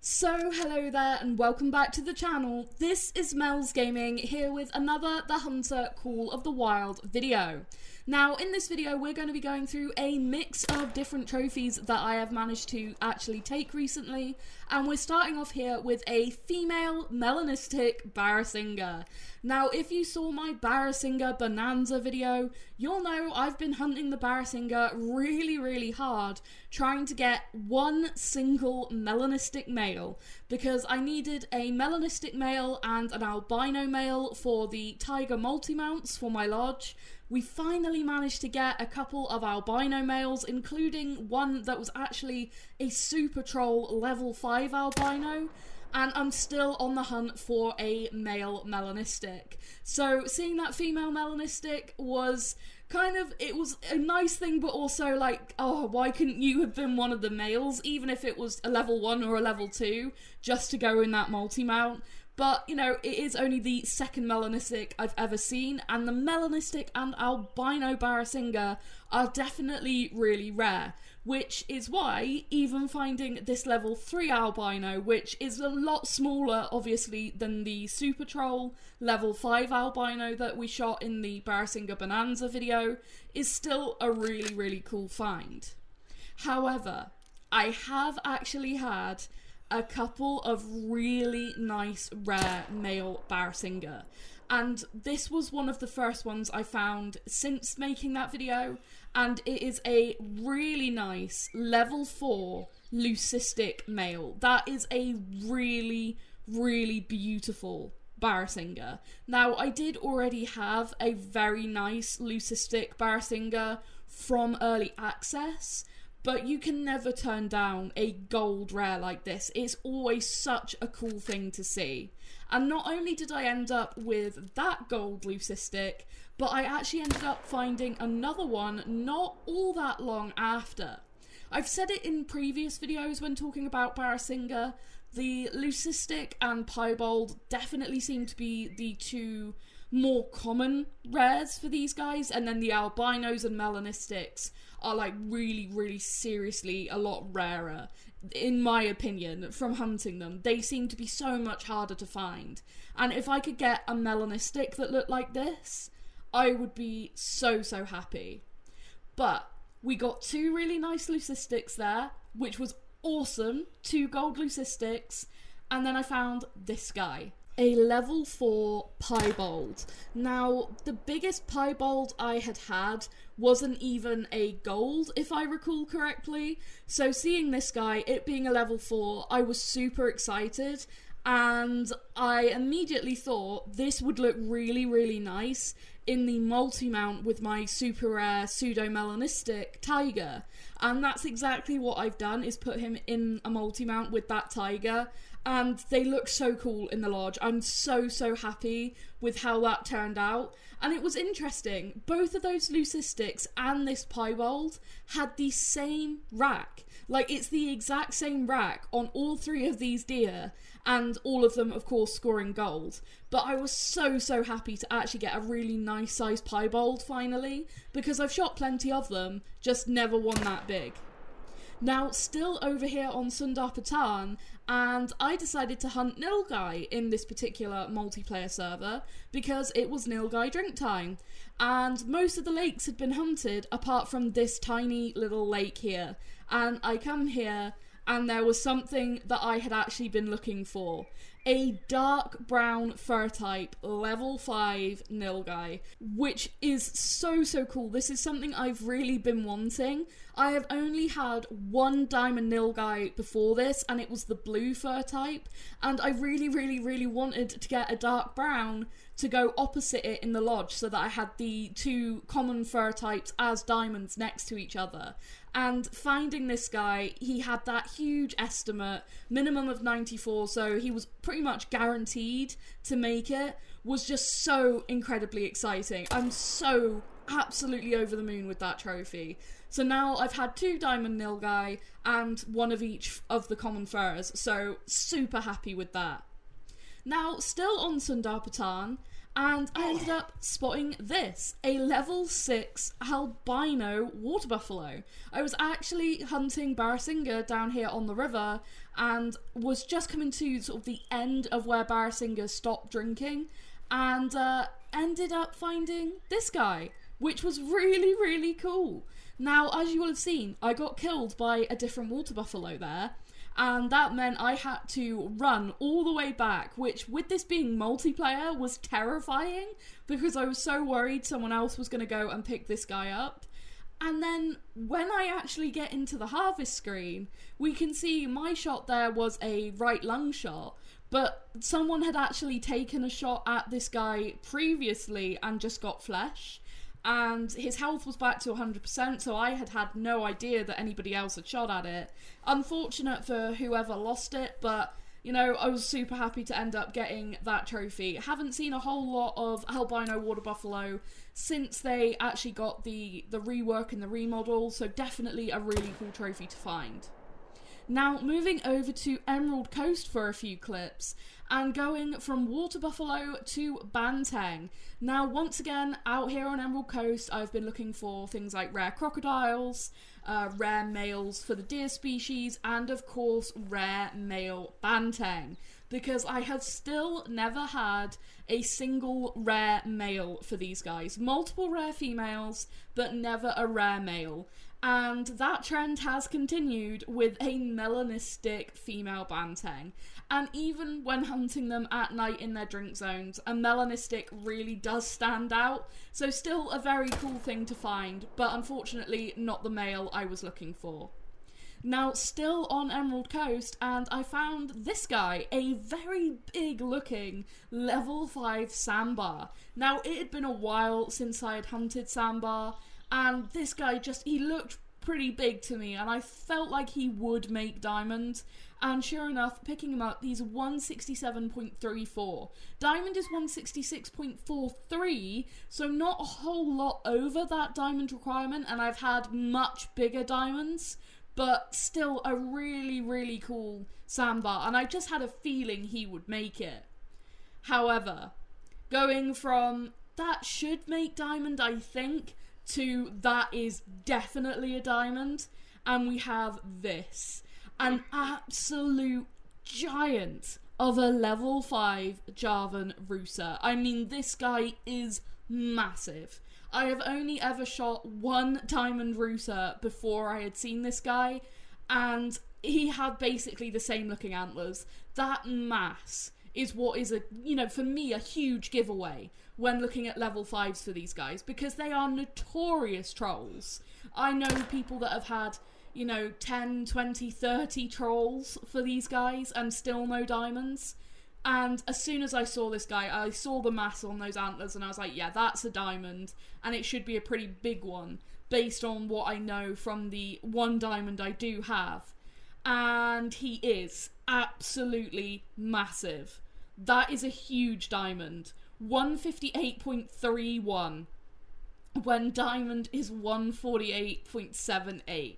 So hello there and welcome back to the channel. This is Mels Gaming here with another The Hunter Call of the Wild video. Now in this video we're going to be going through a mix of different trophies that I have managed to actually take recently, and we're starting off here with a female melanistic Barasingha. Now if you saw my Barasingha Bonanza video, you'll know I've been hunting the Barasingha really hard, trying to get one single melanistic male, because I needed a melanistic male and an albino male for the tiger multi-mounts for my lodge. We finally managed to get a couple of albino males, including one that was actually a super troll level 5 albino, and I'm still on the hunt for a male melanistic. So seeing that female melanistic was it was a nice thing, but also like, oh, why couldn't you have been one of the males, even if it was a level 1 or a level 2, just to go in that multi-mount. But, you know, it is only the second melanistic I've ever seen, and the melanistic and albino Barasingha are definitely really rare, which is why even finding this level 3 albino, which is a lot smaller, obviously, than the Super Troll level 5 albino that we shot in the Barasingha Bonanza video, is still a really cool find. However, I have actually had a couple of really nice rare male Barasingha, and this was one of the first ones I found since making that video, and it is a really nice level 4 leucistic male. That is a really beautiful Barasingha. Now I did already have a very nice leucistic Barasingha from early access, but you can never turn down a gold rare like this. It's always such a cool thing to see. And not only did I end up with that gold leucistic, but I actually ended up finding another one not all that long after. I've said it in previous videos when talking about Barasingha, the leucistic and piebald definitely seem to be the two more common rares for these guys, and then the albinos and melanistics are like really seriously a lot rarer, in my opinion, from hunting them. They seem to be so much harder to find, and if I could get a melanistic that looked like this, I would be so happy. But we got two really nice leucistics there, which was awesome, 2 gold leucistics, and then I found this guy, a level 4 piebald. Now, the biggest piebald I had wasn't even a gold, if I recall correctly, so seeing this guy, it being a level 4, I was super excited, and I immediately thought this would look really nice in the multi-mount with my super rare pseudo-melanistic tiger. And that's exactly what I've done, is put him in a multi-mount with that tiger, and they look so cool in the lodge. I'm so happy with how that turned out. And it was interesting, both of those leucistics and this piebald had the same rack. Like, it's the exact same rack on all 3 of these deer, and all of them, of course, scoring gold. But I was so happy to actually get a really nice sized piebald finally, because I've shot plenty of them, just never one that big. Now, still over here on Sundar Patan, and I decided to hunt nilgai in this particular multiplayer server because it was nilgai drink time, and most of the lakes had been hunted apart from this tiny little lake here, and I come here and there was something that I had actually been looking for. A dark brown fur type level 5 nilgai, which is so cool. This is something I've really been wanting. I have only had one diamond nilgai before this, and it was the blue fur type, and I really wanted to get a dark brown to go opposite it in the lodge so that I had the 2 common fur types as diamonds next to each other. And finding this guy, he had that huge estimate, minimum of 94, so he was pretty much guaranteed to make it, was just so incredibly exciting. I'm so absolutely over the moon with that trophy. So now I've had 2 diamond nilgai and 1 of each of the common furs, so super happy with that. Now, still on Sundar Patan, and I ended up spotting this, a level 6 albino water buffalo. I was actually hunting Barasingha down here on the river and was just coming to sort of the end of where Barasingha stopped drinking, and ended up finding this guy, which was really, really cool. Now, as you will have seen, I got killed by a different water buffalo there, and that meant I had to run all the way back, which, with this being multiplayer, was terrifying because I was so worried someone else was going to go and pick this guy up. And then when I actually get into the harvest screen, we can see my shot there was a right lung shot, but someone had actually taken a shot at this guy previously and just got flesh. And his health was back to 100%, so I had no idea that anybody else had shot at it. Unfortunate for whoever lost it, but, you know, I was super happy to end up getting that trophy. Haven't seen a whole lot of albino water buffalo since they actually got the rework and the remodel, so definitely a really cool trophy to find. Now, moving over to Emerald Coast for a few clips, and going from water buffalo to banteng. Now, once again, out here on Emerald Coast, I've been looking for things like rare crocodiles, rare males for the deer species, and of course, rare male banteng, because I have still never had a single rare male for these guys. Multiple rare females, but never a rare male. And that trend has continued with a melanistic female banteng. And even when hunting them at night in their drink zones, a melanistic really does stand out. So still a very cool thing to find, but unfortunately not the male I was looking for. Now, still on Emerald Coast, and I found this guy, a very big looking level 5 sambar. Now, it had been a while since I had hunted sambar, and this guy he looked pretty big to me, and I felt like he would make diamond. And sure enough, picking him up, he's 167.34. Diamond is 166.43, so not a whole lot over that diamond requirement, and I've had much bigger diamonds, but still a really, really cool sambar, and I just had a feeling he would make it. However, going from that should make diamond, I think, to that is definitely a diamond, and we have this, an absolute giant of a level 5 javan Rusa. I mean, this guy is massive. I have only ever shot one diamond Rusa before I had seen this guy, and he had basically the same looking antlers. That mass is what is for me, a huge giveaway when looking at level 5s for these guys, because they are notorious trolls. I know people that have had, 10, 20, 30 trolls for these guys and still no diamonds. And as soon as I saw this guy, I saw the mass on those antlers and I was like, yeah, that's a diamond, and it should be a pretty big one based on what I know from the one diamond I do have. And he is absolutely massive. That is a huge diamond. 158.31 when diamond is 148.78.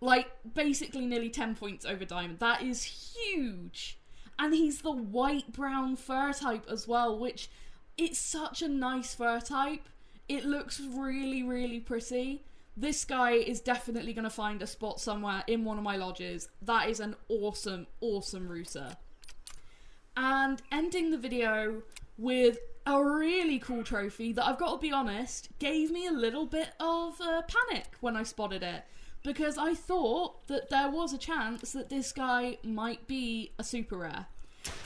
Like, basically nearly 10 points over diamond. That is huge. And he's the white-brown fur type as well, which, it's such a nice fur type. It looks really, really pretty. This guy is definitely going to find a spot somewhere in one of my lodges. That is an awesome, awesome Rusa. And ending the video with a really cool trophy that, I've got to be honest, gave me a little bit of panic when I spotted it, because I thought that there was a chance that this guy might be a super rare.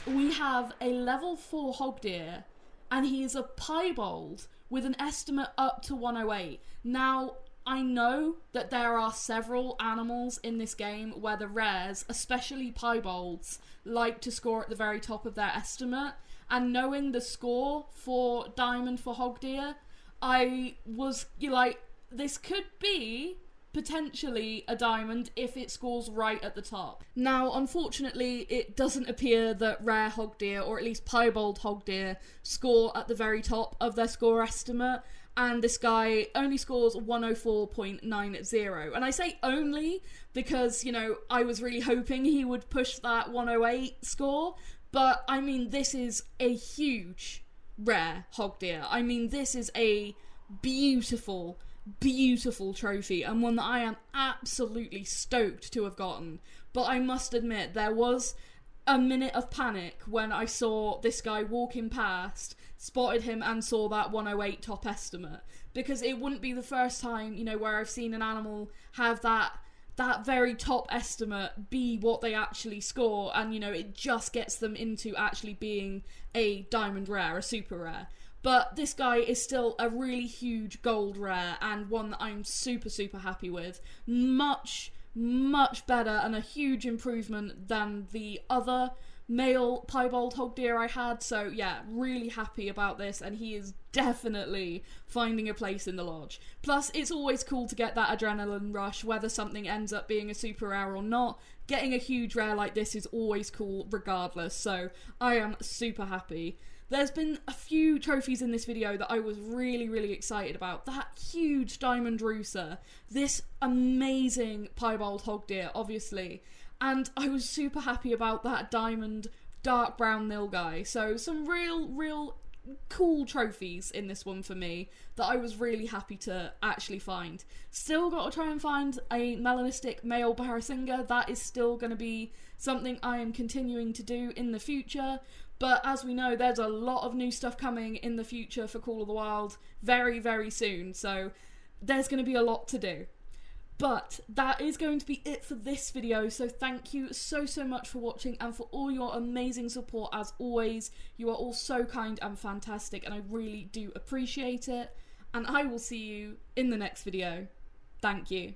We have a level 4 hog deer, and he is a piebald with an estimate up to 108. Now, I know that there are several animals in this game where the rares, especially piebalds, like to score at the very top of their estimate, and knowing the score for diamond for hog deer, I was like, this could be potentially a diamond if it scores right at the top. Now, unfortunately, it doesn't appear that rare hog deer, or at least piebald hog deer, score at the very top of their score estimate, and this guy only scores 104.90. And I say only because, I was really hoping he would push that 108 score, but I mean, this is a huge rare hog deer. I mean, this is a beautiful, beautiful trophy, and one that I am absolutely stoked to have gotten. But I must admit, there was a minute of panic when I saw this guy walking past, spotted him and saw that 108 top estimate, because it wouldn't be the first time, you know, where I've seen an animal have that very top estimate be what they actually score, and, you know, it just gets them into actually being a diamond rare, a super rare. But this guy is still a really huge gold rare, and one that I'm super, super happy with. Much better and a huge improvement than the other male piebald hog deer I had. So yeah, really happy about this, and he is definitely finding a place in the lodge. Plus, it's always cool to get that adrenaline rush, whether something ends up being a super rare or not. Getting a huge rare like this is always cool regardless, so I am super happy. There's been a few trophies in this video that I was really excited about. That huge diamond Rusa, this amazing piebald hog deer, obviously, and I was super happy about that diamond dark brown nilgai. So some real cool trophies in this one for me that I was really happy to actually find. Still got to try and find a melanistic male Barasingha. That is still going to be something I am continuing to do in the future. But as we know, there's a lot of new stuff coming in the future for Call of the Wild very soon, so there's going to be a lot to do. But that is going to be it for this video, so thank you so much for watching and for all your amazing support as always. You are all so kind and fantastic, and I really do appreciate it. And I will see you in the next video. Thank you.